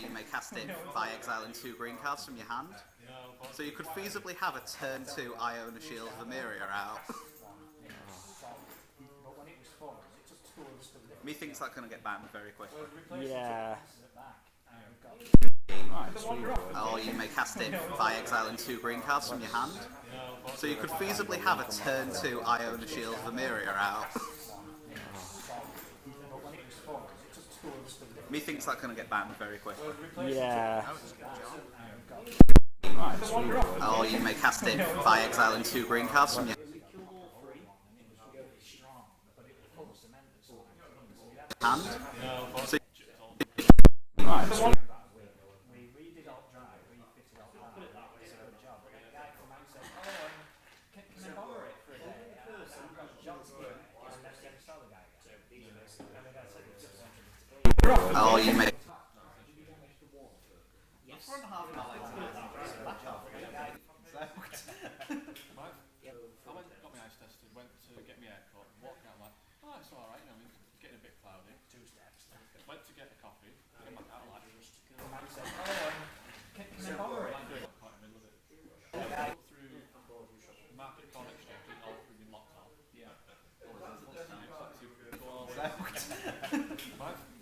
you may cast it by exiling 2 green cards from your hand. So you could feasibly have a turn 2 Iona Shield Vermeria out. Me thinks that's going to get banned very quickly. Yeah. Or you may cast it by exiling 2 green cards from your hand. So you could feasibly have a turn 2 Iona Shield Vermeria out. Me thinks that's going to get banned very quickly. Yeah. Or you may cast it by exiling 2 green cards from your hand. So or you may I got my eyes tested, went to get my hair cut, walked out like, oh, it's alright, you know, it's getting a bit cloudy. 2 steps. Went to get a coffee, came back out like, can I borrow it? Quite in the middle of it. Through Market Corn Exchange, it's all through been locked off. Yeah.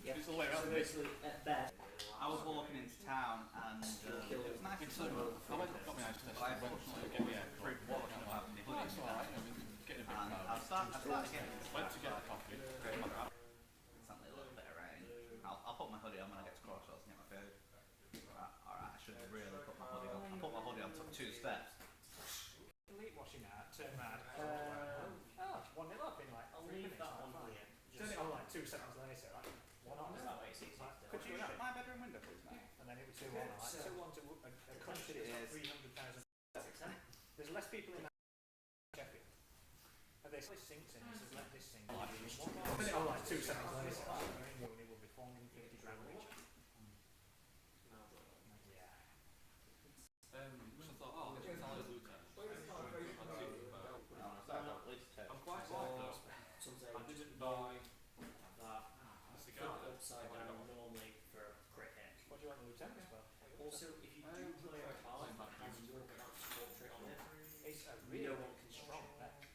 It's all the way around the I was walking into town and it was nice and sunny. I went, got my eyes tested, went to get my hair cut, walked out like, oh, it's alright, you know, it's getting a bit cloudy. I started getting Went to get a coffee, came back out. instantly a little bit of rain. I'll put my hoodie on when I get to Crossroads and get my food. Alright, I should really put my hoodie on. I put my hoodie on, took 2 steps. Elite washing out, turn mad. 1-0 up in like 3 minutes. Turn it on like 2 seconds later, like, could you shut my bedroom window, please, mate? and then it was 2-1, like 2-1 to a country that's like 300,000. There's less people in that Sheffield. And they sinks in, it says let this sink. Turn it on like 2 seconds later, like, it will be 450 grand each. Yeah. So I thought, oh, let's tell her Luton. I'm quite like that. I didn't buy a cigar. Upside down normally for cricket. What do you want the lieutenants for? Also, if you do play a card and you're without support trick on it, It's a we really don't want strong.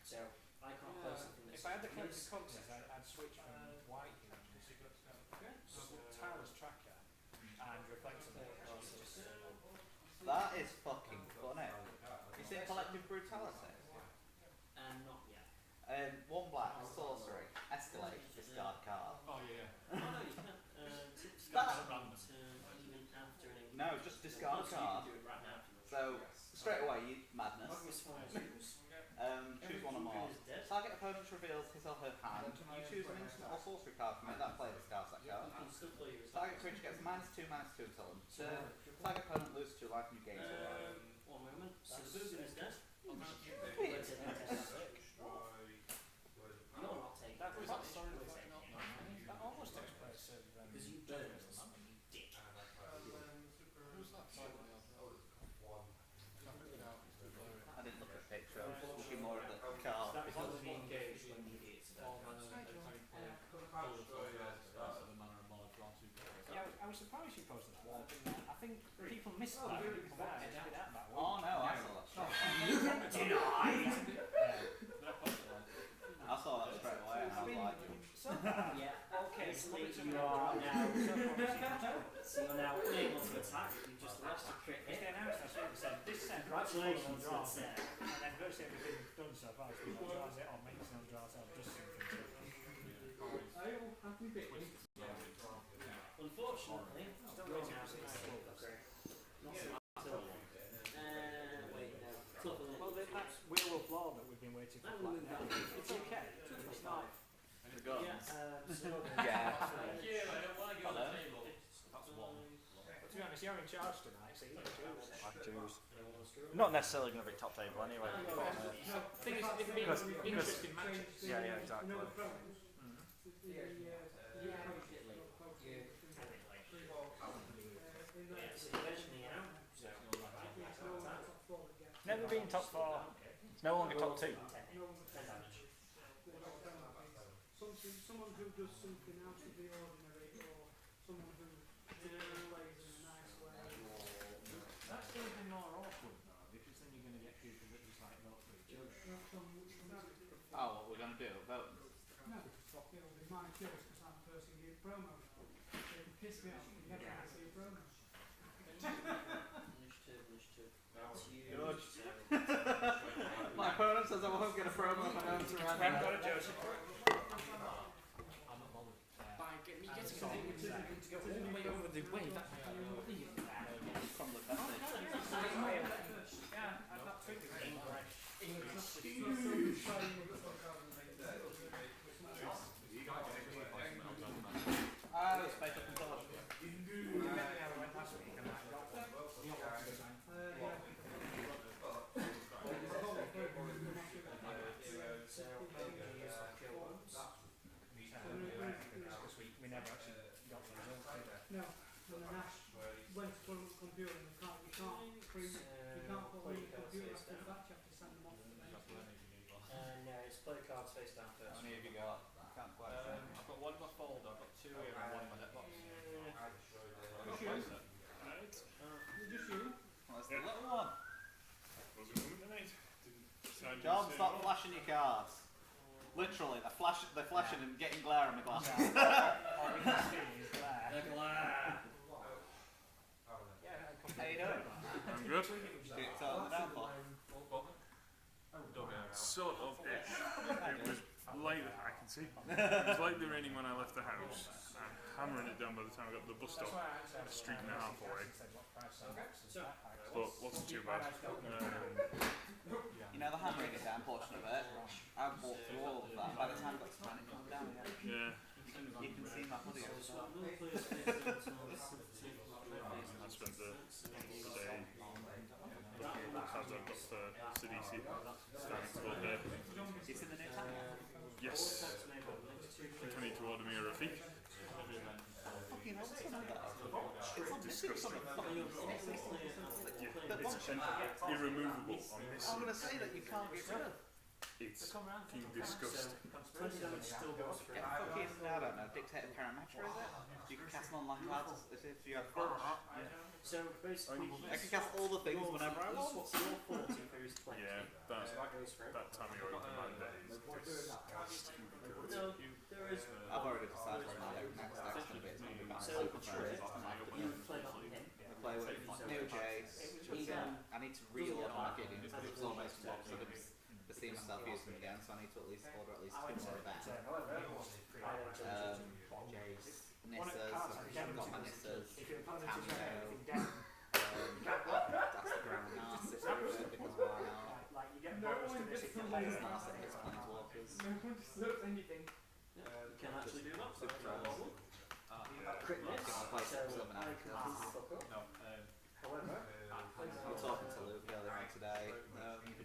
So I can't play something that's If I had the this. companies, I'd switch from white tireless tracker and reflector. That is fucking funny. You see Collective Brutality? Not yet. 1 black, sorcery, escalate, discard card. Oh, yeah. Oh no, you can't. Even after an No, just discard so you card. can do it right now. So, straight away, you madness. Choose. Choose 1 or more. Target opponent reveals his or her hand. You choose an instant or sorcery card from it. That player discards that card. You can still play your Target creature gets -2/-2 until end turn. Target opponent loses 2 life and you gain 2 life. 1 moment. So Susan is dead. You're not taking That almost takes place of because you burned dick. Who's that? I didn't look at the picture, I was looking more at the card. That is only engaged when you hit. Yeah, I was surprised you posted that. I think people missed that. People might have it out that way. Oh no, I saw that straight I saw that straight away and I was like, Yeah. Okay, So you are now. So you're now unable to attack. You just lost a crit They hit. announced last week, they said this set Congratulations, draw, good set. and then virtually everything we've done so far has been no draws it or makes no draws out, just something. Unfortunately, still going out to not so much. Wait, no. Well, that's Werewolf Law that we've been waiting for. It's UK. It's not. Yeah. yeah. But to be honest, you're in charge tonight, so you can choose. I choose. Not necessarily going to be top table anyway. Thing is, it'd be interesting matches. Yeah, exactly. Never been top 4. It's no longer top 2. Someone who does something out of the ordinary, or someone who plays in an My opponent says I won't get a promo if I don't surround him. Got a Joseph. By me getting a thing to go all the way over the way. From the message. Yeah, I've got two Ah, it's based up in Dodge. We never actually got the result. No, when the Nash went to put them on the computer and you can't put them on the computer after the batch, you have to send them off. No, it's play the cards face down first. How many have you got? I can't quite say. I've got one in my folder, I've got two here and one in my netbox. Just you? Just you? Well, it's the little one. Didn't John, stop flashing your cards. Literally, they're flashing and getting glare on my glasses. All we can see is glare. The glare. How you doing? I'm good. It's on the downfall. Sort of ish. It was like I can see. It was lightly raining when I left the house, and hammering it down by the time I got to the bus stop, a street and a half away. But wasn't too bad. You know the hammering is down portion of it. I walked through all of that. By the time I got to mine, it come down again. Yeah. You can see my hoodie. I spent the day as I've got for CDC starting to go there. It's in the new town. Yes. Do I need to order me a Rafik? Fucking hell, what's on that? Disgusting. But It's irremovable on this. I'm gonna say that you can't get rid of. It's fucking disgusting. Get fucking, I don't know, dictator parameter is it? You can cast an online cards as if you have flash. So basically, I can cast all the things whenever I want. you're 40 for his play. Yeah, that time of command day is disgusting. No, there is. I've already decided what my next deck's going to be. It's going to be back So super fairies. you play that with him. I play with new Jace. I need to reload my Gideon because it was all based on box. I didn't see myself using them again, so I need to at least order at least 2 more of them. Jace, Nissas, I've got my Nissas, Cameo, that's the ground Narcissus because why not? Like you get No bonus one to this gets if you the play laser. it. Narcissus hits Planeswalkers. No one deserves anything. You can actually do that. Super trolls. Crit I'm miss. gonna play So some I Summoner. can fuck up. No, However, We were talking to Luke earlier on today,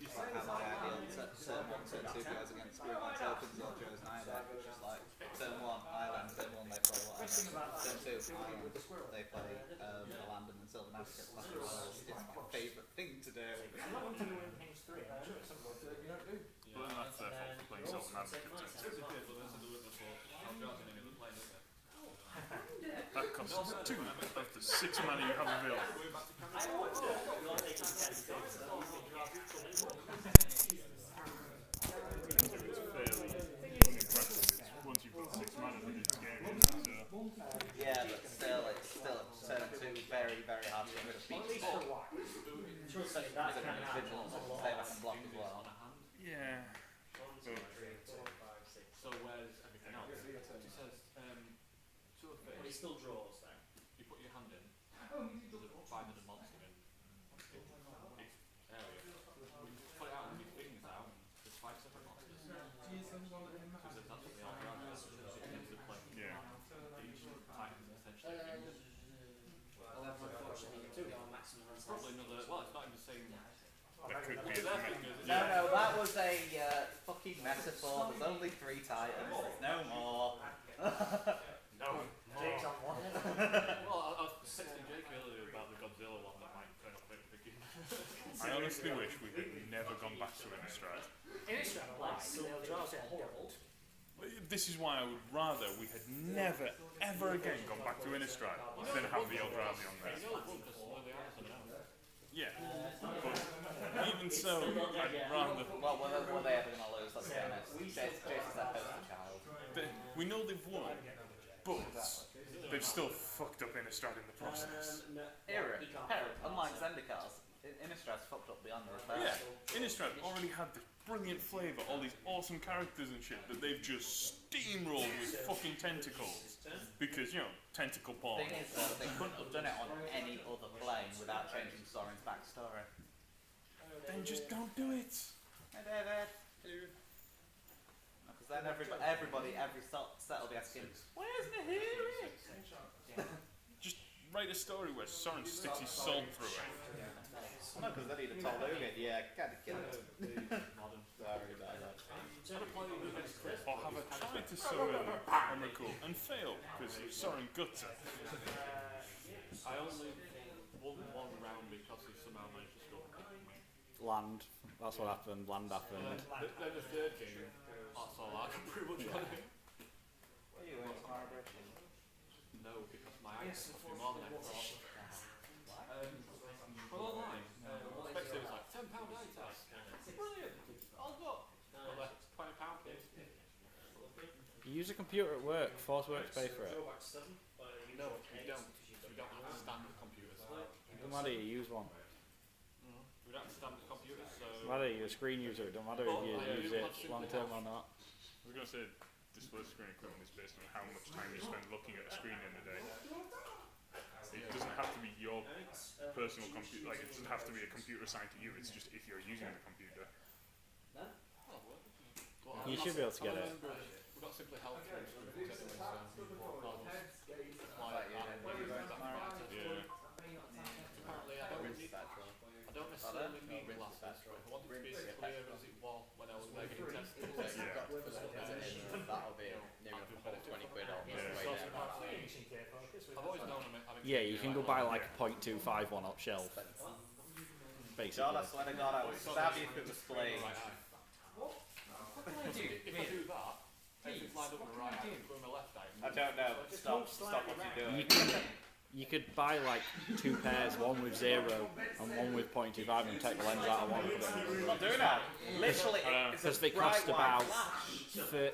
just like how the ideal turn 1, turn 2 goes against Greenland Tokens or Joe's Nida, which is like turn 1 Island, turn 1 they play whatever, turn 2 Island, they play a land and then Silver Knight gets left of rolls. It's my favourite thing to do. I'm not going to win Kings 3. I'm sure it's something that you don't do. But then that's their fault for playing Silver Knight. That costs 2 of the 6 money you have available. It's fairly unimpressive. It's once you've got 6 money in this game, so Yeah, but still, it's turn 2 very, very hard to get rid of beach ball. sure So that can happen. vigilance will stay back and block as well. yeah. so where's everything else? It says, sort of But he still draws though. you put your hand in, there's a 500 monster in each area. When you put it out and your things out, there's 5 separate monsters. So that's what they are around. So it gives the play. Yeah. Each Titan is essentially Unfortunately, you go on maximum runs. probably another, well, it's not even the same. That could be a No, that was a fucking metaphor. There's only 3 Titans. There's no more. No. Jake's on one. Well, I was texting Jake earlier about the Godzilla one that might turn up at the beginning. I honestly wish we had never gone back to Innistrad. Innistrad, like, still draws it horrible. This is why I would rather we had never, ever again gone back to Innistrad than have the Eldrazi on there. Yeah, but even so, I'd rather... Well, were they ever going to lose? Let's be honest. Jason's their poster child. We know they've won, but they've still fucked up Innistrad in the process. Unlike Zendikars, Innistrad's fucked up beyond repair. Yeah, Innistrad already had this brilliant flavour, all these awesome characters and shit that they've just steamrolled with fucking tentacles. Because, you know, tentacle porn. The thing is, they couldn't have done it on any other plane without changing Soren's backstory. Then just don't do it. Hey David. Because then everybody, every set will be asking, where's the hero? Just write a story where Soren sticks his soul through it. No, because then he'd have told Ugin, yeah, gotta kill it. Sorry about that. Or have a try to summon Emrakul and fail, because Soren guts it. I only won one round because he somehow managed to score. Land. That's what happened. Land happened. Then the third game, that's all I can pretty much on it. Are you in tomorrow, Bridge? No, because my ice cost me more than I thought. Well, online, Spectre was like £10 eye test. Brilliant! I'll go. Well, they're £20 please. You use a computer at work. Forceworks pay for it. No, we don't. We don't have standard computers. It doesn't matter. You use one. We don't have standard computers, so. It doesn't matter. You're a screen user. It doesn't matter if you use it long term or not. I was going to say, display screen equipment is based on how much time you spend looking at a screen in a day. It doesn't have to be your personal computer, like it doesn't have to be a computer assigned to you, it's just if you're using the computer. You should be able to get it. We've got simply health insurance anyway, so apparently I don't necessarily need glasses, but if I wanted to be as clear as it was when I was making testing, That'll be near enough a whole 20 quid off the way there. I've always known I'm having Yeah, you can go buy like a .25 one up shelf. Basically. God, I swear to God, I would stab you through the spleen. If I do that, everything's lined up on the right eye, and on the left eye. I don't know. Stop what you're doing. You could buy like 2 pairs, one with 0 and one with .25 and take the lens out of one. I'm not doing that. Literally, Because they cost about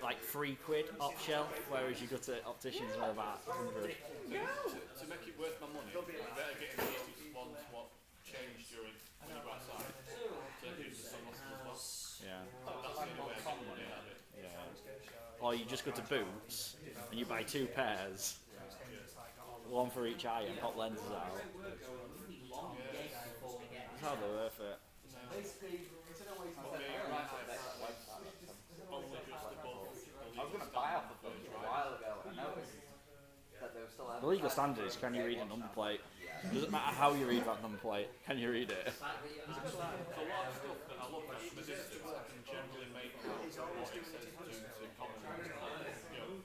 like £3 off shelf, whereas you go to opticians and they're about 100. To make it worth my money, I better get in the ones what change during when you go outside. So I use the sunglasses as well. Yeah. That's the only way I get money out of it. Yeah. Or you just go to Boots and you buy 2 pairs, one for each eye, and pop lenses out. That's how they're worth it. I was going to buy off of them a while ago, and I noticed that they were still The legal standard is, can you read a number plate? Doesn't matter how you read that number plate, can you read it? So a lot of stuff that I look at from a distance, I can generally make out what it says to common, you know,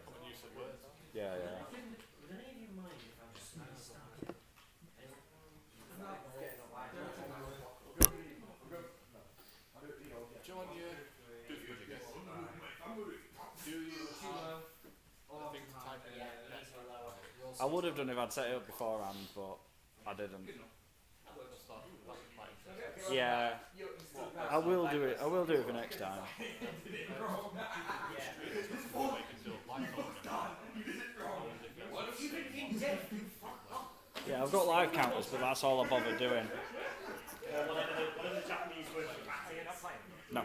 common use of words. Yeah, yeah. Do you want your booth with again? Do you have a thing to type in? I would have done if I'd set it up beforehand, but I didn't. Yeah, I will do it. I will do it for next time. Yeah, I've got live counters, but that's all I bother doing. No.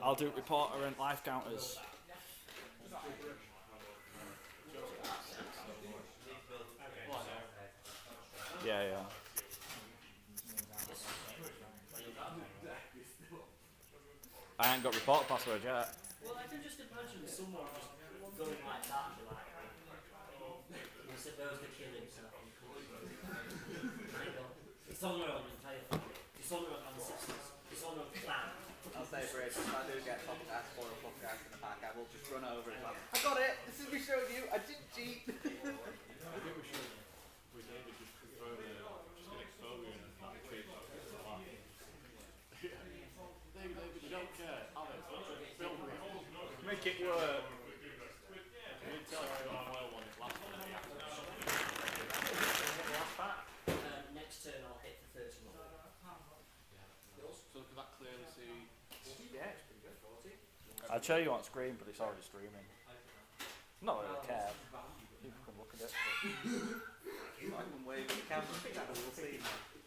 I'll do reporter and live counters. Yeah, yeah. I ain't got report password yet. Well, I can just imagine someone just going like that and be like, I suppose the killing stuff and it's on their own entire family. It's on their own ancestors. It's on their own clan. I'll say, Bridge, if I do get top gas or a fuck gas in the pack, I will just run over and like, I got it! This is me showing you, I didn't cheat! I think we should, with David, just confirm just get exfoliant and not treat that. David, you don't care. Alex, film me. Make it work! You didn't tell us you got a foil one last one. Next turn I'll hit for 31. So can that clearly see? I I'd show you on screen, but it's already streaming. Not really care. People can look at it. I can wave the camera, we'll see.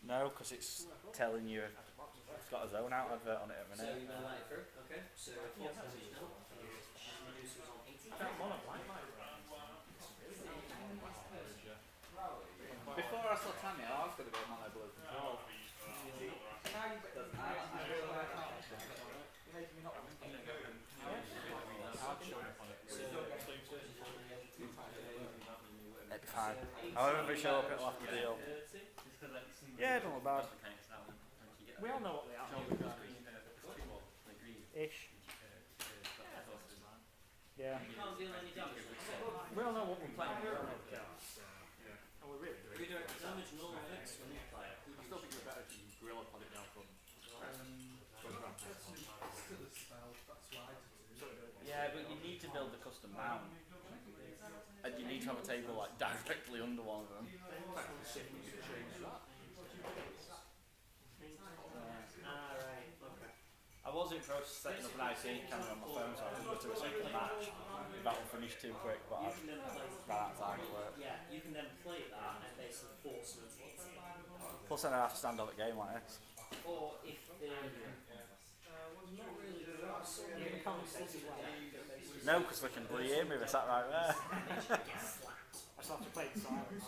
No, because it's telling you it's got a Zoneout advert on it at the So minute. you let it through, okay? So fourth position now. Producers on 80. Before I saw Tammy, I was going to go mono blue control. It'd be fine. However they show up, it'll have to deal. Yeah, don't look bad. We all know what they are. Ish. Yeah. You can't deal any damage. We all know what we're playing. We all know the cards. And we're really doing it. Damage no effects when you play it. I still think you're better if you can grill upon it down from. Yeah, but you need to build a custom mount. And you need to have a table like directly under one of them. Alright, okay. I was in process of setting up an IC camera on my phone so I could go to a second match. If that one finished too quick, but I've You can then play. ran out of time at work. Yeah, you can then play that and basically force them to hit it. Plus then I have to stand up at game like this. Or if they not really good at You can compensate as well. No, because they can bloody hear me, they sat right there. I still have to play it in silence.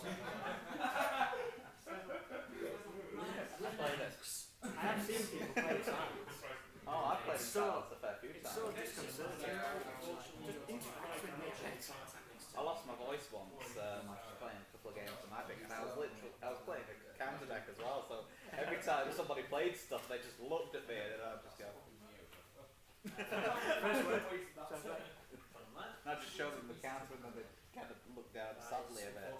I have seen people play it in silence. Oh, I've played in silence a fair few times. So disconcerting. I lost my voice once after playing a couple of games of Magic, and I was playing a counter deck as well. So every time somebody played stuff, they just looked at me, and I'd just go. And I just showed them the counter, and then they kind of looked down sadly a bit.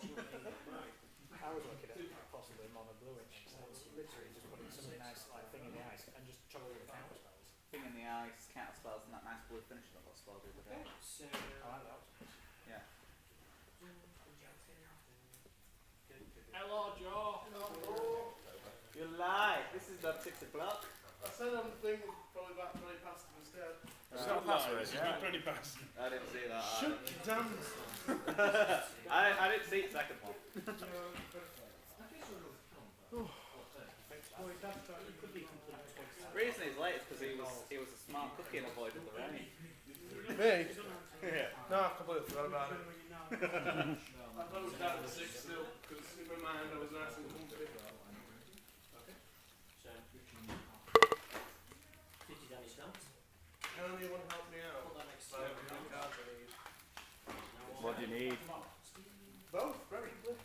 I was looking at possibly mono bluish. So it's literally just putting something nice like thing in the ice and just trouble with the counter spells. Thing in the ice, counter spells, and that nice blue finish that got spelled the other day. So, I like that. Yeah. Hello, Joe. You lie. This is not 6 o'clock. I said on the thing probably about 20 past instead. It's not password, it's not 20 past. I didn't see that. Shut down. I didn't see the second one. The reason he's late is because he was a smart cookie and avoided the rain. Me? Yeah. No, I completely forgot about it. I thought it was down to 6 still, because in my mind I was nice and comfy. so 50 damage down. Can anyone help me out? Put that next to I have two cards I need. What do you need? Both, very good.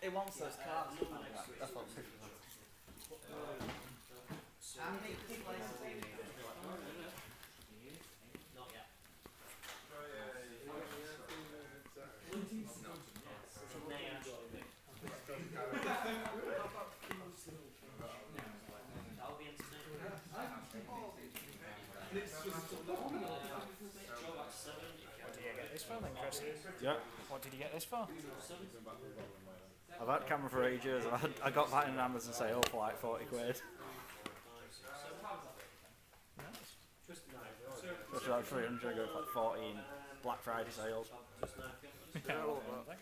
It wants those cards. Number next to it. That's what How many places do you need? Not yet. So may actually. That'll be entertaining. Draw back 7. What did you get this for then, Chris? Yeah. What did you get this for? I've had camera for ages. I got that in an Amazon sale for like 40 quid. That's like 300, I go for like 14 Black Friday sales. Yeah, all of that.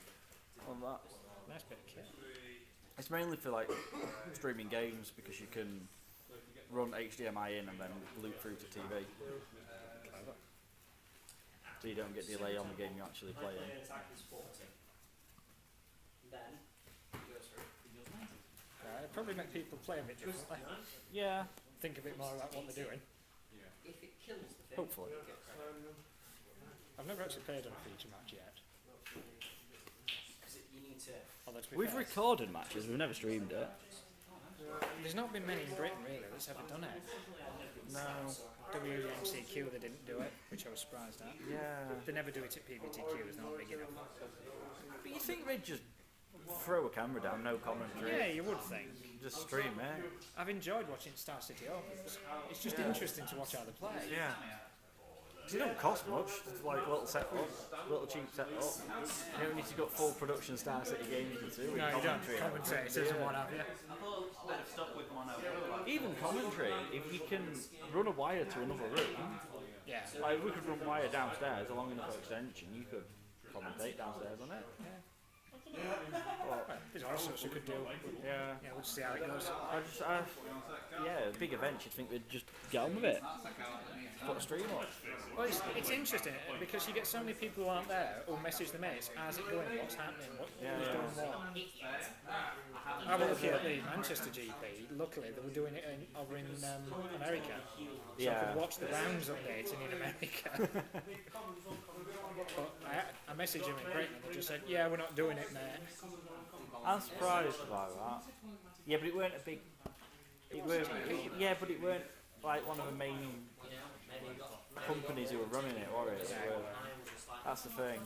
On that. Nice bit of kit. It's mainly for like streaming games because you can run HDMI in and then loop through to TV. So you don't get delay on the game you're actually playing. Then goes through. It'd probably make people play a bit differently. Yeah, Think a bit more about what they're doing. If it kills the thing, hopefully. I've never actually played on a feature match yet. because you need to. Although to be We've fair, recorded matches, we've never streamed it. there's not been many in Britain really that's ever done it. No. WMCQ they didn't do it, which I was surprised at. Yeah. They never do it at PBTQ, it's not big enough. But you think they'd just throw a camera down, no commentary, Yeah, you would think. just stream it? I've enjoyed watching Star City Opens. It's just interesting to watch how they play. Yeah. It don't cost much, it's like little setup, little cheap setup. You don't need to go full production Star City games to do. No, you don't. Commentators and what have you. I thought they'd stop with mono blue. Even commentary, if you can run a wire to another room, Yeah. Like, if we could run wire downstairs, a long enough extension, you could commentate downstairs on it. There's all sorts you could do. Yeah. Yeah, we'll just see how it goes. Yeah, big events, you'd think they'd just get on with it. Put a stream up. Well, it's interesting because you get so many people who aren't there who message the mates, how's it going, what's happening, who's doing what. I was looking at the Manchester GP, luckily they were doing it over in America, so I could watch the rounds updating in America. But I messaged him in Britain and they just said, yeah, we're not doing it, mate. I'm surprised about that. Yeah, but it weren't a big... It weren't like one of the main companies who were running it, were it? That's the thing.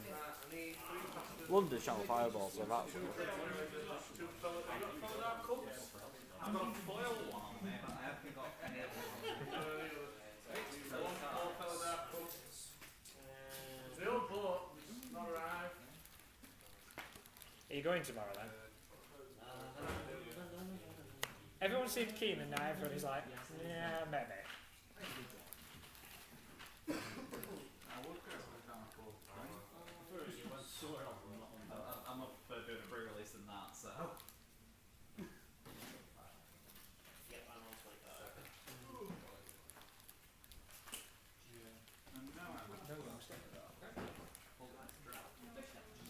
London's Channel Fireball, so that's it. I've got a foil one on me, but I haven't got any of them. Still booked, not arrived. Are you going tomorrow then? Everyone seemed keen and now everybody's like, yeah, maybe. I'm up for doing a pre-release than that, so.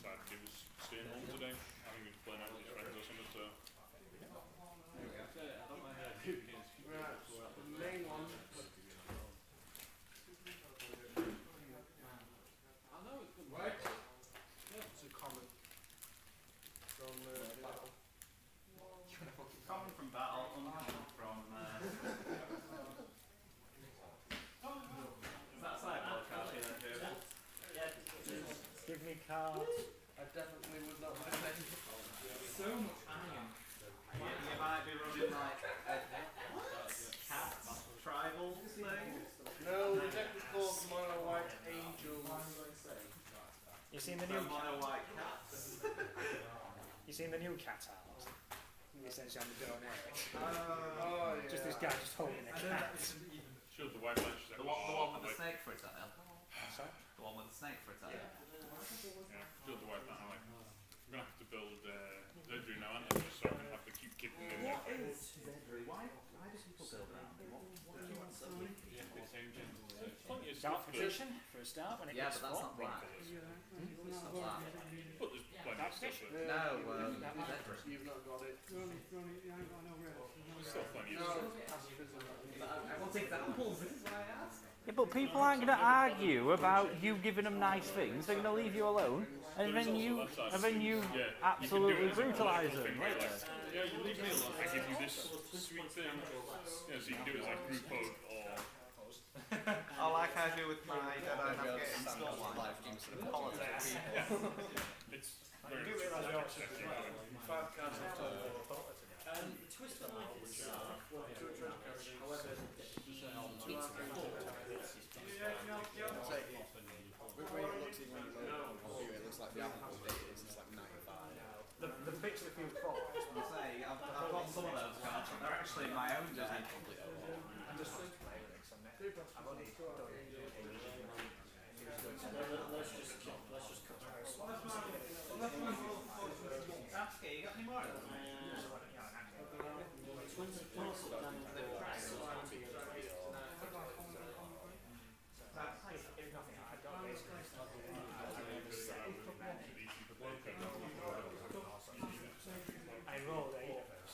Sad he was staying home today. I think he was playing out with his friends or something, so. Right, the main one. Right. It's a comment from Battle. Common from battle, uncommon from. Is that sideboard card here then, Joe? Give me cards. I definitely would not recommend it. So much iron. You might be running like a cat tribal thing. No, the deck was called Mono White Angels. You seen the new Mono white cats. You seen the new cat art? Essentially on the donate. Oh, yeah. Just this guy just holding a cat. Showed the white match. The one with the snake for a tail. Sorry? The one with the snake for a tail. Yeah, showed the white match. I'm like, I'm gonna have to build Zedru now, aren't I? Just so I can have to keep kicking in there. What is Zedru? Why do people build around him? What do you want to do? Plenty of Dark stuff, but Magician for a start when it Yeah, gets but that's fought. not black. It's not black. but there's plenty of stuff there. No, Zedru. You've not got it. You ain't got no red. There's still plenty of No, stuff. pacifism. I want examples, this is why I asked. Yeah, but people aren't going to argue about you giving them nice things. They're going to leave you alone, and then you absolutely brutalise them. Yeah, you leave me alone. I give you this sweet thing. Yeah, so you can do it as like group hug or. I like I do with my Dead Eye Navigate install one. Politics. It's very much like 5 cards left over. Twist of Life itself, however, The picture of you fought. I've got some of those cards, but they're actually my own deck. let's just cut Sasuke, you got any more of them? I rolled 8 of those.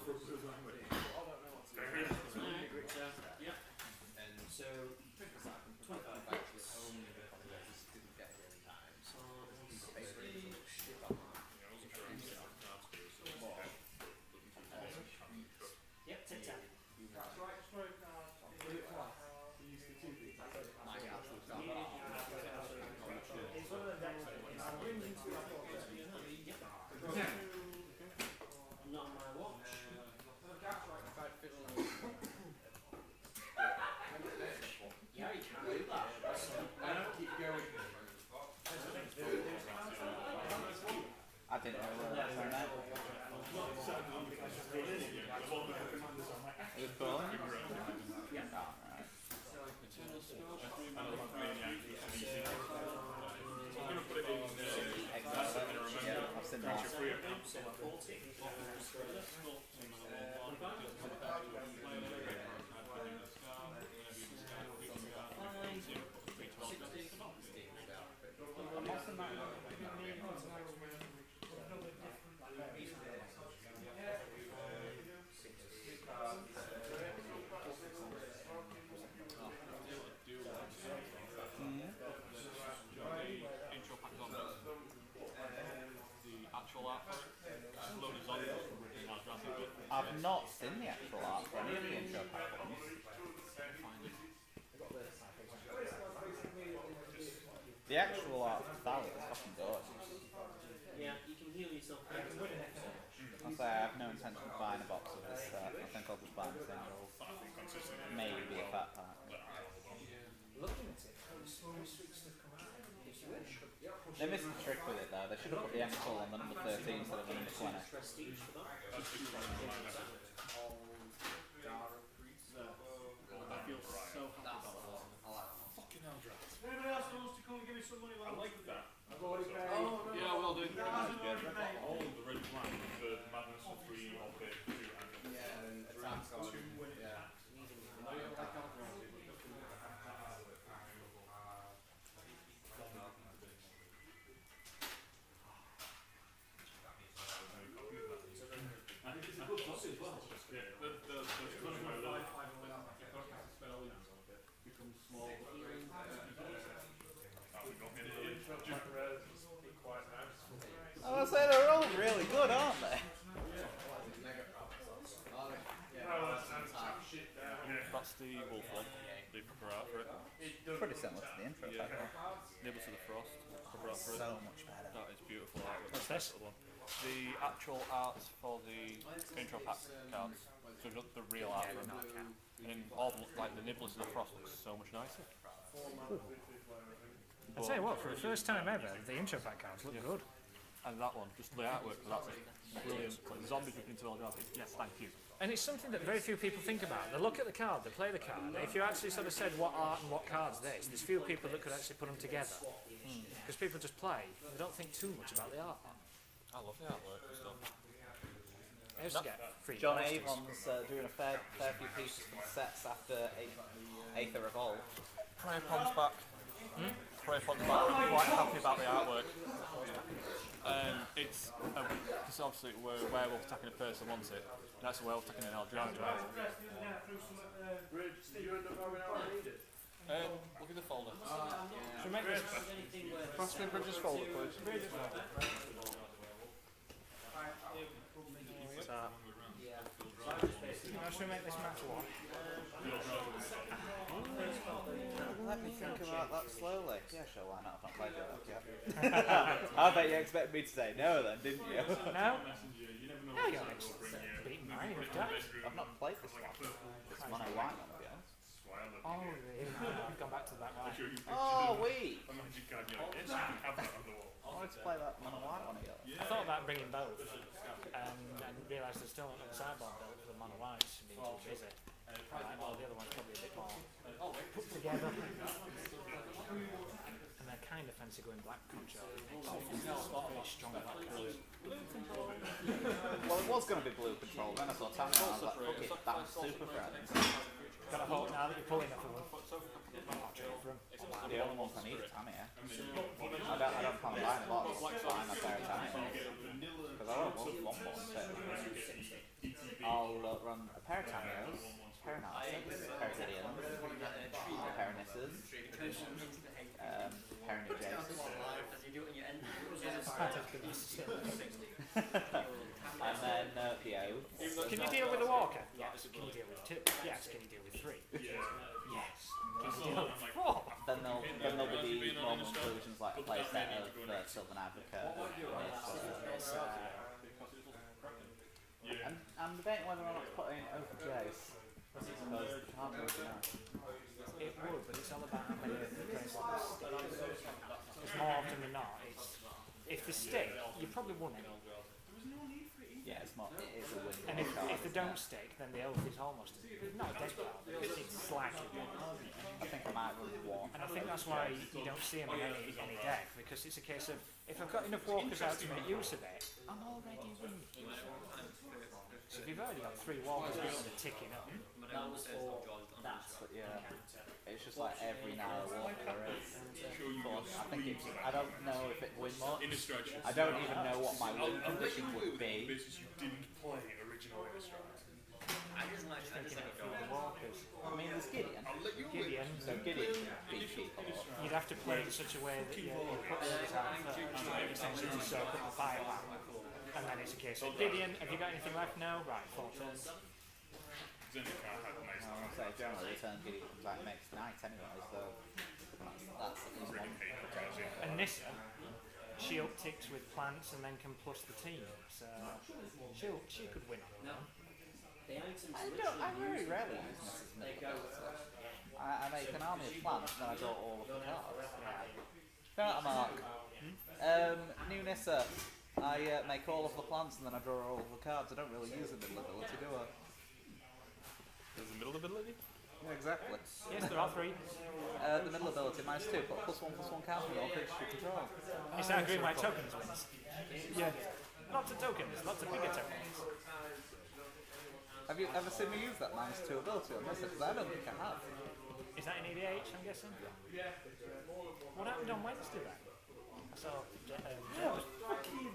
for a blue language. Yeah. So, 25 bucks. So, yep, 10 10. It's one of the decks that not my watch. Yeah, you can do that. I didn't know where that was on that. It was calling? Yeah. Oh, right. Yeah, I've seen that. Intro pack on the actual art for it. Load of Zoneout FNM. I've not seen the actual art for any of the intro pack ones. The actual art for Valley is fucking good. Yeah, you can heal yourself. I'll say I have no intention of buying a box of this set. I think I'll just buy the singles. Maybe a fat pack. Looking at it, how small sweet stuff come out. If you wish. They missed the trick with it though. They should have put the MSL on the number 13 instead of the number 20. Prestige for that. I feel so happy about that. Fucking hell, Drax. Anybody else wants to come and give me some money while I like that. I've already paid. Yeah, well done. All the red one, the Madness of 3, Hobbit, 2, and Yeah, and attack's on. Yeah. I was saying they're all really good, aren't they? That's the wolf one, the proper art for it. Pretty similar to the intro pack. Nibble to the Frost, proper art for it. So much better. That is beautiful art. What's this? The actual art for the intro pack cards, so we've got the real art for them. And all the, like the nibbles to the Frost looks so much nicer. I tell you what, for the first time ever, the intro pack cards look good. And that one, just the artwork, that's brilliant. Like the zombies ripping into Eldrazi. Yes, thank you. And it's something that very few people think about. They look at the card, they play the card. If you actually sort of said what art and what cards this, there's few people that could actually put them together. Because people just play, they don't think too much about the art. I love the artwork and stuff. I used to get free John posters. Avon's doing a fair few pieces for the sets after Aether Revolve. Preypon's back. Preypon's back. I'm quite happy about the artwork. It's obviously we're a werewolf attacking a person wants it. That's a werewolf attacking an Eldrazi. Bridge, did you end up having out needed? Look at the folder. So make this anything where Pass me Bridges folder, please. Should we make this match one? Let me think about that slowly. Yeah, sure, why not? I've not played it yet. I bet you expect me to say no then, didn't you? No? No, you're beating mine, you've done. I've not played this one. It's mono white one, to be honest. Oh, really? I've gone back to that one. Oh, wait! a magic card, you're like, yes, you can have that on the wall. I wanted to play that mono white one again. I thought about bringing both, and realised there's still a sideboard built for the mono whites, being too busy. Right, well, the other one's probably a bit more put together. And they're kind of fancy going black control. Very strong black colours. Well, it was going to be blue control, then I saw Tammy and I was like, fuck it, that was super friends. Got to hope now that you're pulling off of them. I'll trade for them. The only ones I need are Tammy. I don't plan on buying a box, buying a pair of Tammy. Because I don't want one more set. I'll Paratamios, Paranarciss, Paradidians, Paranisses, Paranajaces, and then Nerpios. Can you deal with a walker? Yes. Can you deal with 2? Yes. Can you deal with 3? Yes. Can you deal with 4? Then there'll be the normal inclusions like a playset of Sylvan Advocate, and I'm debating whether or not to put in Open Jace. It would, but it's all about how many of the players like the stick. Because more often than not, it's if they stick, you probably won it. Yeah, it's a win. And if they don't stick, then the elf is almost not a dead card, it's slightly dead. I think I might run one. And I think that's why you don't see them in any deck, because it's a case of if I've got enough walkers out to make use of it, I'm already winning. So if you've already got 3 walkers that are ticking up. But yeah, it's just like every narrow walker there is. I think I don't know if it win much. I don't even know what my win condition would be. You didn't play original Innistrad. I mean, there's Gideon. So Gideon can beat people up. You'd have to play it in such a way that you put the others out first, essentially to soak up the firepower. And then it's a case of Gideon, have you got anything left? No? Right, 4 turns. Zendikar had a nice I want to say generally the turn Gideon comes out and makes night anyway, so that's at least one. And Nissa, she upticks with plants and then can plus the team, so she could win on that. I very rarely use Mrs. Middle. I make an army of plants and then I draw all of the cards. Fair enough, Mark. New Nissa. I make all of the plants and then I draw all of the cards. I don't really use the middle ability, do I? There's a middle ability? Yeah, exactly. Yes, there are 3. The middle ability, -2, put +1/+1 counter on all creatures you control. It's our green white tokens wins. Yeah. Lots of tokens, lots of bigger tokens. Have you ever seen me use that -2 ability on this? Because I don't think I have. Is that in EDH, I'm guessing? What happened on Wednesday then? I saw Fucking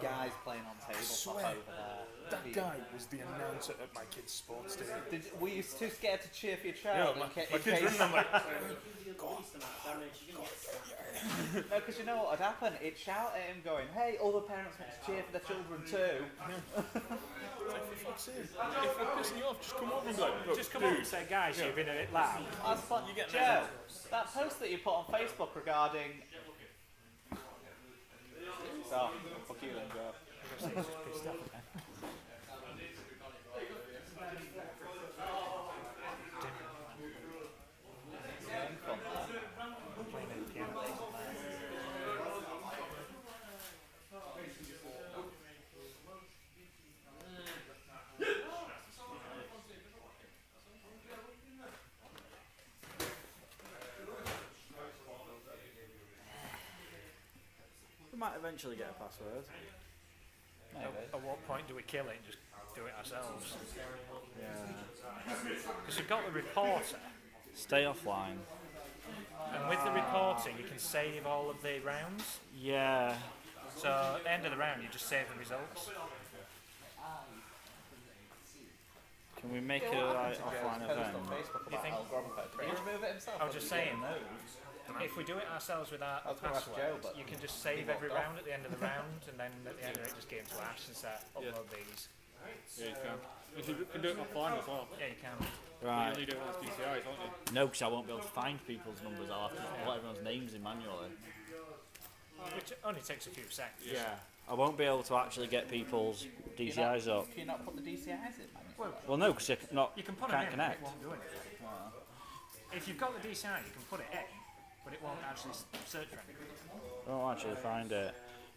guys playing on tabletop over there. That guy was the announcer at my kid's sports day. Were you too scared to cheer for your Yeah, child? my in kid's case... running, I'm like, No, because you know what would happen? It'd shout at him going, hey, other parents want to cheer for their children too. for fuck's sake. If I'm pissing you off, just come over and be like, look, just come over and say, guys, you've been a bit loud. That's fun. Joe, that post that you put on Facebook regarding... Oh, fuck you then, Joe. Pissed off again. Fun, that. Playing at the piano. We might eventually get a password. Maybe. At what point do we kill it and just do it ourselves? Yeah. Because we've got the reporter, Stay offline. and with the reporter you can save all of the rounds. Yeah. So at the end of the round you just save the results. Can we make a like, offline event? You think? Did he remove it himself? I was just saying, if we do it ourselves without a I was gonna ask password, Joe, but you can just he save every walked off. round at the end of the round, and then at the end of it just give it to Ash and say, upload these. yeah, you can. If you can do it offline as well. Yeah, you can. Right. You only do it on DCIs, aren't you? No, because I won't be able to find people's numbers. I'll have to put everyone's names in manually. Which only takes a few seconds. Yeah. I won't be able to actually get people's DCIs up. Can you not put the DCIs in, man? Well, no, because You can put it can't in, connect. but it won't do anything. If you've got the DCI, you can put it in, but it won't actually search for anything. I won't actually find it.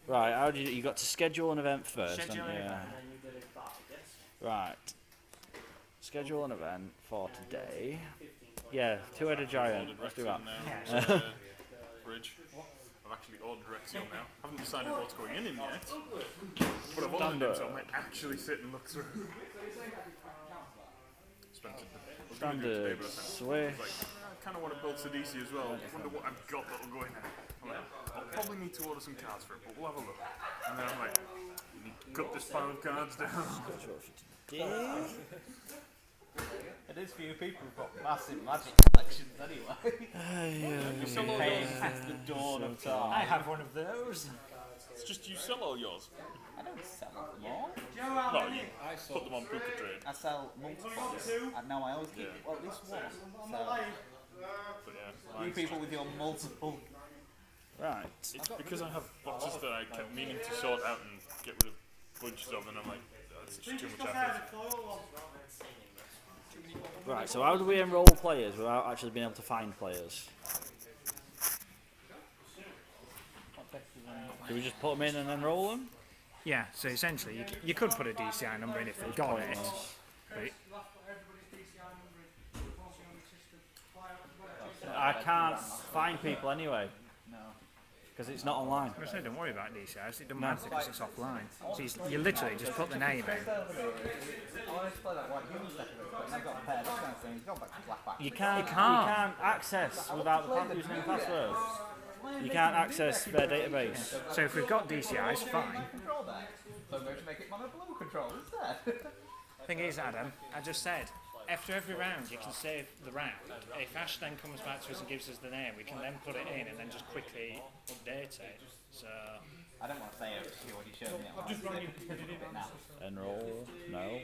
Right, how do you got to schedule an event first? Schedule haven't an you? event. Right. Schedule an event for today. Yeah, two-headed giant. Let's do that. Now. Bridge. I've actually ordered Rexion now. Haven't decided what's going in yet. But I've ordered him, so I might actually sit and look through. Standard Swift. I kind of want to build Sidisi as well. I wonder what I've got that'll go in there. I'm like, I'll probably need to order some cards for it, but we'll have a look. And then I'm like, you need to cut this pile of cards down. It is for you people who've got massive magic collections anyway. You've been paying since the dawn of time. I have one of those. It's just you sell all yours. I don't sell them all. Well, you put them on Book of Trade. I sell multiples. And now I always keep well, at least one. So But yeah, you people with your multiple. Right. it's because I have boxes that I kept meaning to sort out and get rid of bunches of, and I'm like, that's just too much effort. Right, so how do we enrol players without actually being able to find players? Do we just put them in and enrol them? Yeah, so essentially you could put a DCI number in if they've got it. But I can't find people anyway. No. Because it's not online. I say don't worry about DCIs, it doesn't matter because it's offline. So you literally just put the name in. I wanted to play that white human decorator, but I've got a pair of this kind of thing. He's gone back to black back. You can't access without the username and password. You can't access their database. So if we've got DCIs, fine. Control there. So maybe make it mono blue control instead. Thing is, Adam, I just said, after every round you can save the round. If Ash then comes back to us and gives us the name, we can then put it in and then just quickly update it. So I don't want to say it, you already showed me. I've just run you now. Enroll, no.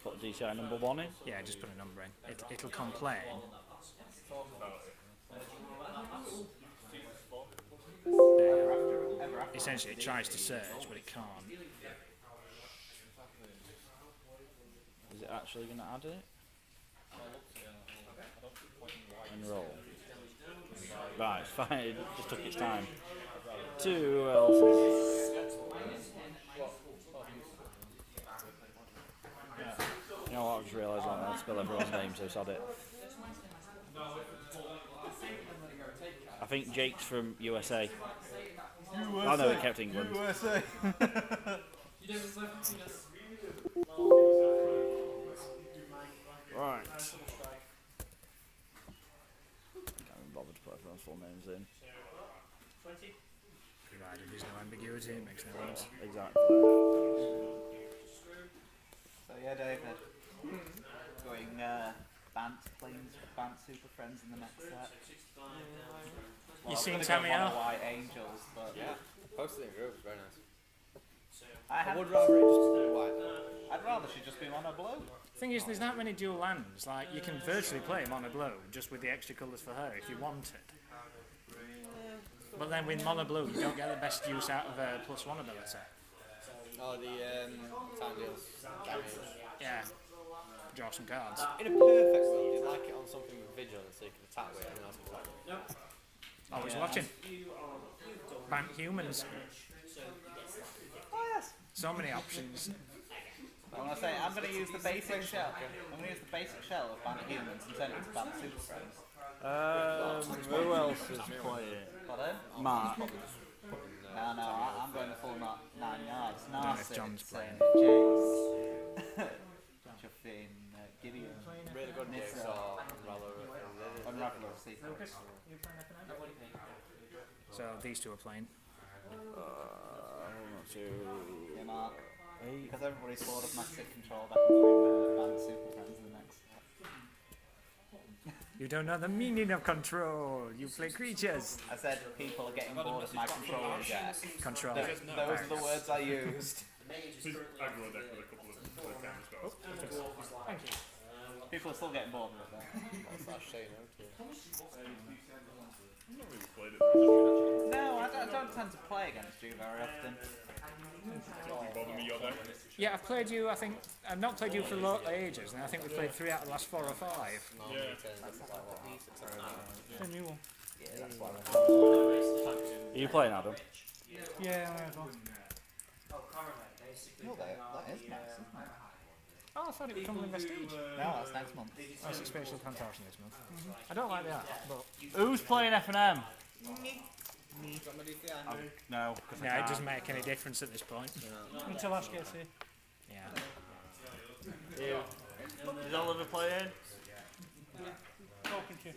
Put DCI number 1 in. yeah, just put a number in. It'll complain. Essentially, it tries to search, but it can't. Is it actually going to add it? Enroll. Right, fine, it just took its time. Who else? You know what, I've just realised I don't spell everyone's name, so sod it. I think Jake's from USA. Oh no, it kept England. USA. Right. Can't even bother to put everyone's full names in. Provided there's no ambiguity, it makes no odds. Exactly. So yeah, David. Going planes, Bant Super Friends in the next set. You seen Tammy out? White Angels, but Yeah, posted in group, very nice. I would rather it just be white. I'd rather she just be mono blue. Thing is, there's not many dual lands. Like you can virtually play mono blue just with the extra colours for her if you wanted. But then with mono blue, you don't get the best use out of her +1 ability. Oh, the time deals damage. Yeah, draw some cards. In a perfect world, you'd like it on something with vigilance so you can attack with it and have like. Always watching. Bank humans. Oh yes. So many options. I want to say I'm going to use the basic shell. I'm going to use the basic shell of Bant Humans and turn it into Bant Super Friends. Who else is playing? Pardon? Mark. No, I'm going the full 9 yards. know if Narcissus, John's playing. Jace, Chuffin, Gideon, Really good Nissa, jigsaw, Unraveler of Secrets. So these two are playing. Yeah, Mark. Because everybody's bored of Massive Control, I can go in Bant Super Friends in the next. You don't know the meaning of control. You play creatures. I said people are getting bored of my control deck. Control. Those are the words I used. Please aggro a deck with a couple of counter spells. Thank you. People are still getting bored with it. What's that shame out to? I've not really played it much. No, I don't tend to play against you very often. You bother me your deck? Yeah, I've played you. I think I've not played you for ages, and I think we've played 3 out of the last 4 or 5. Yeah. A new one. Yeah, that's why Are you playing, Adam? Yeah, I have one. No, that is nice, isn't it? Oh, I thought it was Tumbling Vestige. No, that's next month. Oh, it's a spatial contortion this month. I don't like that, but Who's playing FNM? No. yeah, it doesn't make any difference at this point. Until Ash gets here. Yeah. Is Oliver playing? Talking to you.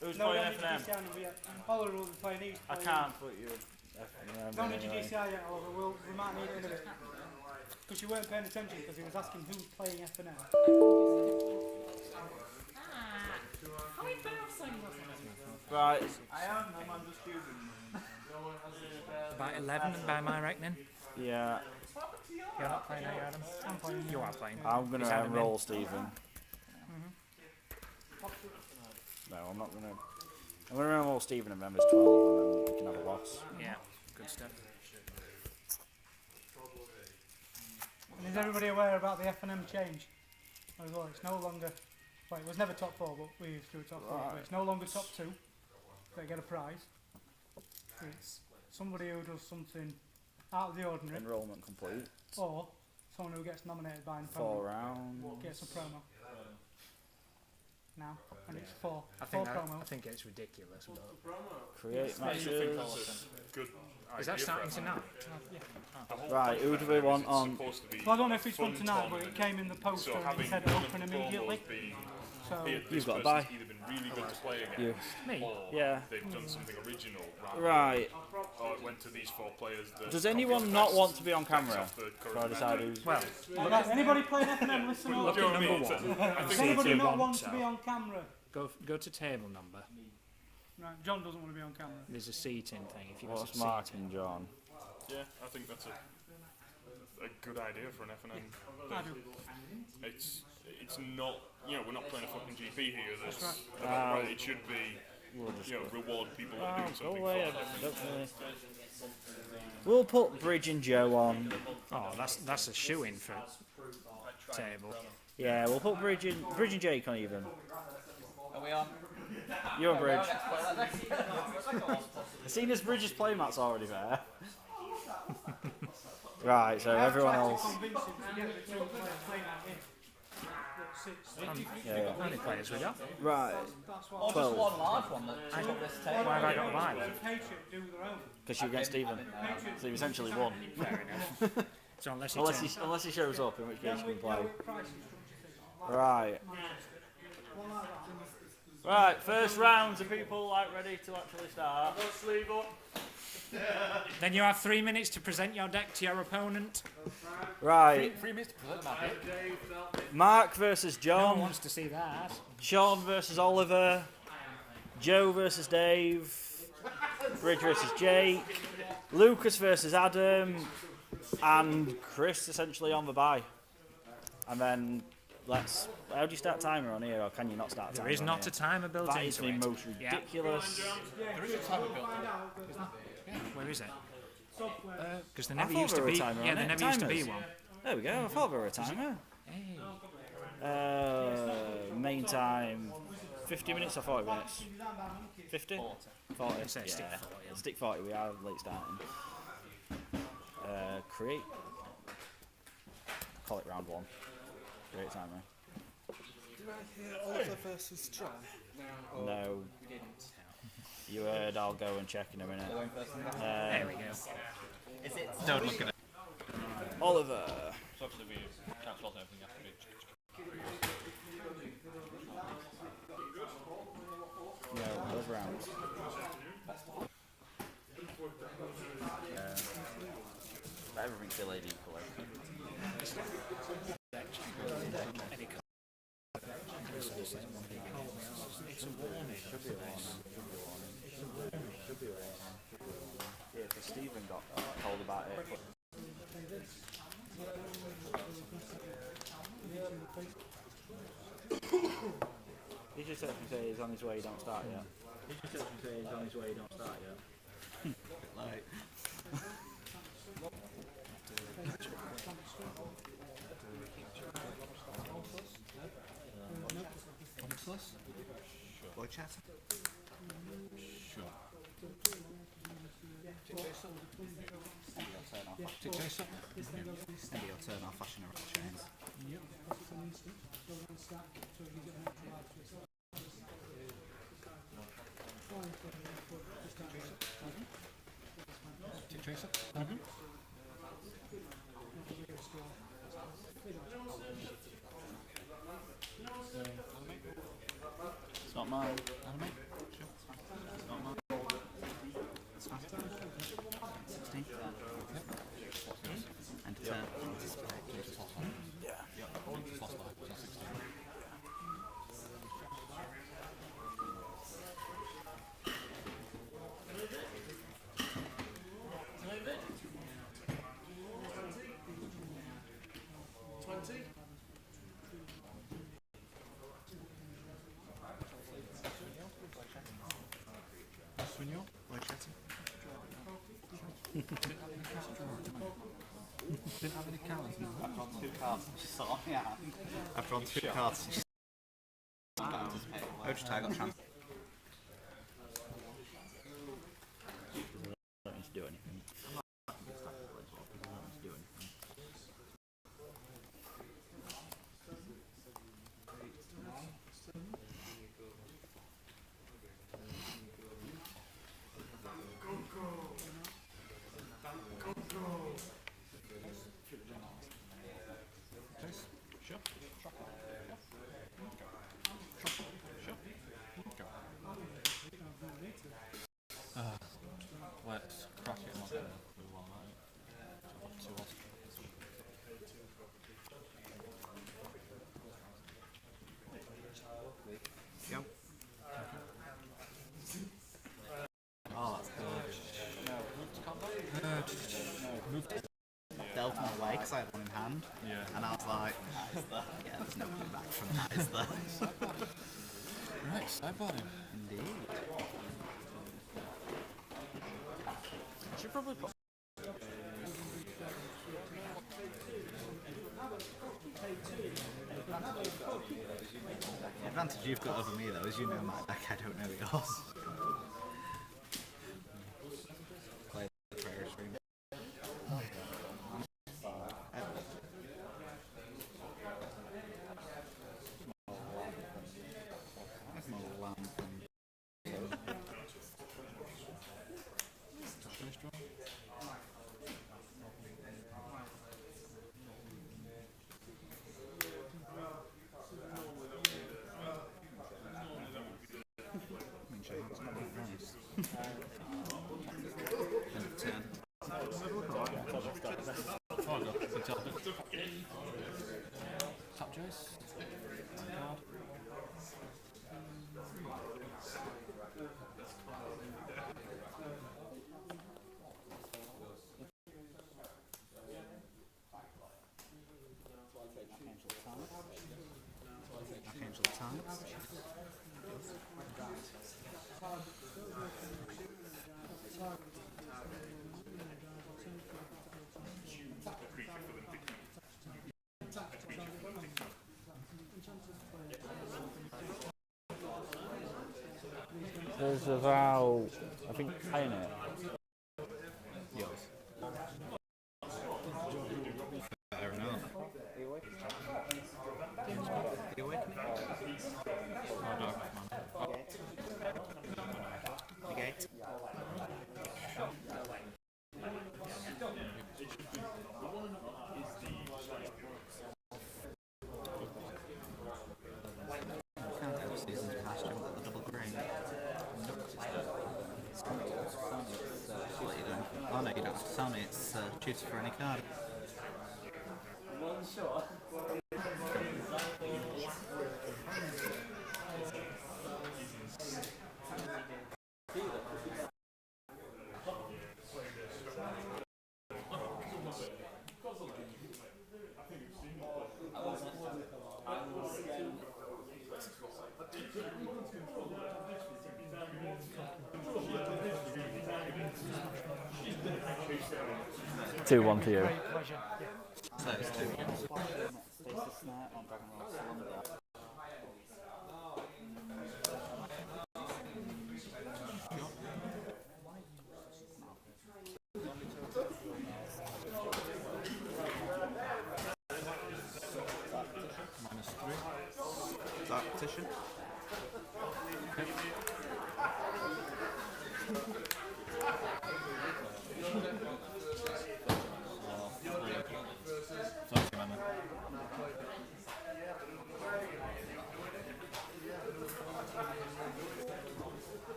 Who's No, playing don't need FNM? DCI number yet. Oliver will be playing these. I can't put you in FNM Don't need your anyway. DCI yet, Oliver. We might need it in a bit. Because you weren't paying attention because he was asking who's playing FNM. Right. I am. I'm just student. About 11 by my reckoning. Yeah. You're not playing, are you, Adam? I'm playing. You are playing. I'm gonna Is Adam roll in? Stephen. No, I'm not gonna. I'm gonna roll Stephen and members 12, and then we can have a loss. Yeah, good stuff. And is everybody aware about the FNM change? As well, it's no longer. Well, it was never top 4, but we used to do a top 4. But it's no longer top 2. They get a prize. It's somebody who does something out of the ordinary, Enrollment complete. or someone who gets nominated by an 4 opponent rounds. gets a promo. Now, and it's 4. I 4 think, promo. I think it's ridiculous, but... Create I think matches. that's a good Is that idea starting for tonight? The whole Right, point who of do FNM we is want it's on? supposed to be Well, I don't know if it's fun one tonight, but it tournament. came in the poster So and it having said one of open the immediately. promos be So, here, You've this got a person's buy. either been really good to play You. against, Me? or Yeah. they've done something original, rather Right. than, or it went to these 4 players that Does copy anyone the not best want to be on bits camera? off the current So I decide who's. Well, right, anybody playing FNM, listen Do up. you know what I mean? number So, one. I Does think anybody you not want want to. to be on camera? go to table number. Right, John doesn't want to be on camera. There's a seating thing. If you go What's to Mark seating. and John? yeah, I think that's a good idea for an FNM. I do. It's not, you know, we're not playing a fucking GP here. That's right. right. It should be, We'll just you know, reward people that are doing go something away. fun. Don't really. We'll put Bridge and Joe on. Oh, that's a shoe-in for table. Yeah, we'll put Bridge and Jake on even. Are we on? You're on Bridge. Let's play that next. Seeing as Bridge's playmat's already there. Right, so everyone else. Convince him to get the 2 player playmat in. That sits. Yeah. How many players we got? Right, That's Or what just 12. one large one that took this table. Why have I got to buy the them? Patriot do their own. because you're against Stephen. So you essentially won. Fair enough. So unless you turn... Unless he shows up, in which case you can play. Price instructions. Right. One like that. Right, first rounds. Are people like ready to actually start? Sleeve up. Then you have 3 minutes to present your deck to your opponent. Right. 3 minutes to present that bit. Mark versus No one John. wants to see that. Sean versus Oliver. Joe versus Dave. Bridge versus Jake. Lucas versus Adam. And Chris essentially on the bye. And then let's. How do you start timer on here, or can you not start timer? There is on not here? a timer built That is into the it. most ridiculous. There is a timer built in. Where is it? Software. Because there I never thought used there to were a be. timer Yeah, on there it. never used to be Timers. one. There we go. I thought there were a timer. Hey. Main time 50 minutes or 40 minutes? 50? 40. I'd say stick 40 on. Stick 40, we are late starting. Create. Call it round 1. Create timer. Did I hear Oliver versus John? No. You heard, I'll go and check in a minute. There we go. Is it? Don't look at it. Oliver. So obviously we can't spot anything after it. No, those rounds. Everything delayed equally. It's a warning. Yeah, because Stephen got told about it. He just said to say he's on his way, don't start yet. He just said to say he's on his way, don't start yet. Like. Boy chat. Sure. Maybe you'll turn off flashing around chains. Tracer? It's not mine. It's not mine. It's fine. 16. And turn. Display, please. Didn't have any cards. I've drawn 2 cards and she saw me out. I've drawn 2 cards and she saw me out. Oh, just I got trans. Don't need to do anything. Let's crack it and lock it for a while, right? Yep. Oh, that's good. Dealt my way because I had one in hand. Yeah. And I was like, is there? Yeah, there's no coming back from that, is there? Right, sideboarding. Indeed. I should probably put. The advantage you've got over me though is you know my deck, I don't know yours. Play the prayer stream. There's no lamp and Tap Joyce. Card. Archangel Tides. There's about, I think, paying it. Yours. I don't know. Are you awakening? Oh no, come on. Negate. Countdown seasons past, you want the double green. What are you doing? Oh no, you don't have to tell me, it's choose for any card. Two, one to you. Pleasure. Yeah. So it's 2 ones. Stasis Snare on Dragon Roll Cylinder. -3. Dark Petition. Flexion mana.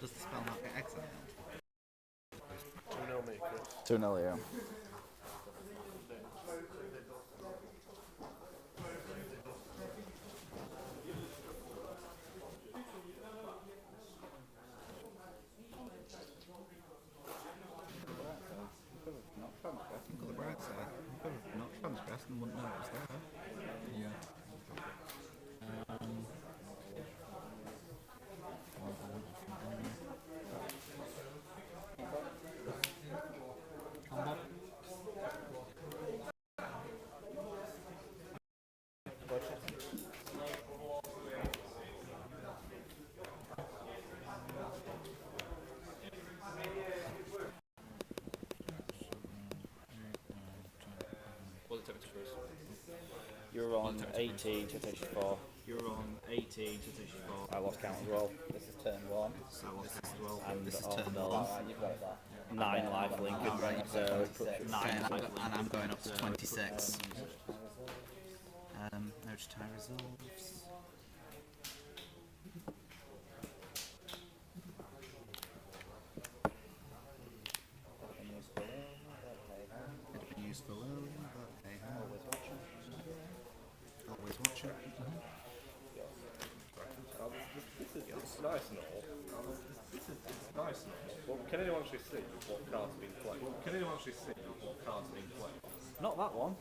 Does the spell not get exiled? 2-0 me, Chris. 2-0, yeah. Think of the bright side. You could have not transgressed and wouldn't know it was there. Yeah. You're on 18 to 54. You're on 18 to 54. I lost count as well. This is turn 1. So I lost count as well. And this is turn 1. You've got it there. 9 life link. Oh, right, you've got 26. 9 and, life link. and I'm going up to 26. No tie resolves. It'd be useful, but hey, always watching. Always watching. It's nice and all. This is nice and all. Well, can anyone actually see what card's been played? Can anyone actually see what card's been played? Not that one.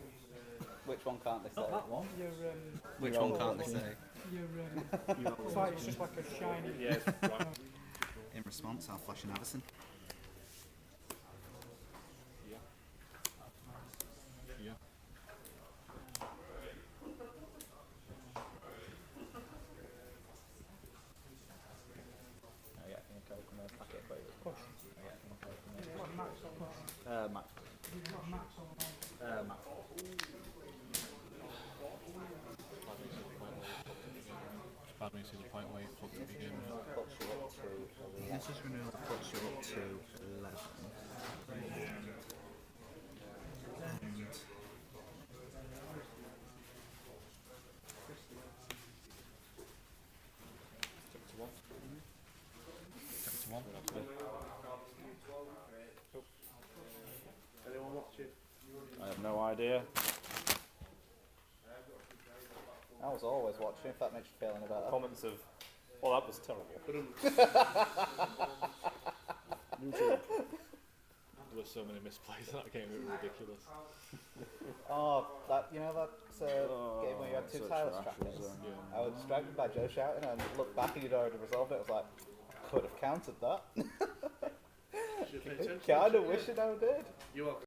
Which one can't they say? Not that one. Which one can't they say? It's like it's just like a shiny. Yes, right. In response, I'll flash an Avison. Max. Bad when you see the point where you flip the begin. This is renewal puts you up to 11. And Anyone watching? I have no idea. I was always watching, if that makes you feel any better. Comments of, oh, that was terrible. There were so many misplays in that game, it was ridiculous. Oh, that, you know that game where you had two such Tyler rashes, trackers? yeah. I was distracted by Joe shouting and I looked back and you'd already resolved it. I was like, I could have countered that. Should pay attention. Kinda wishing I did. You are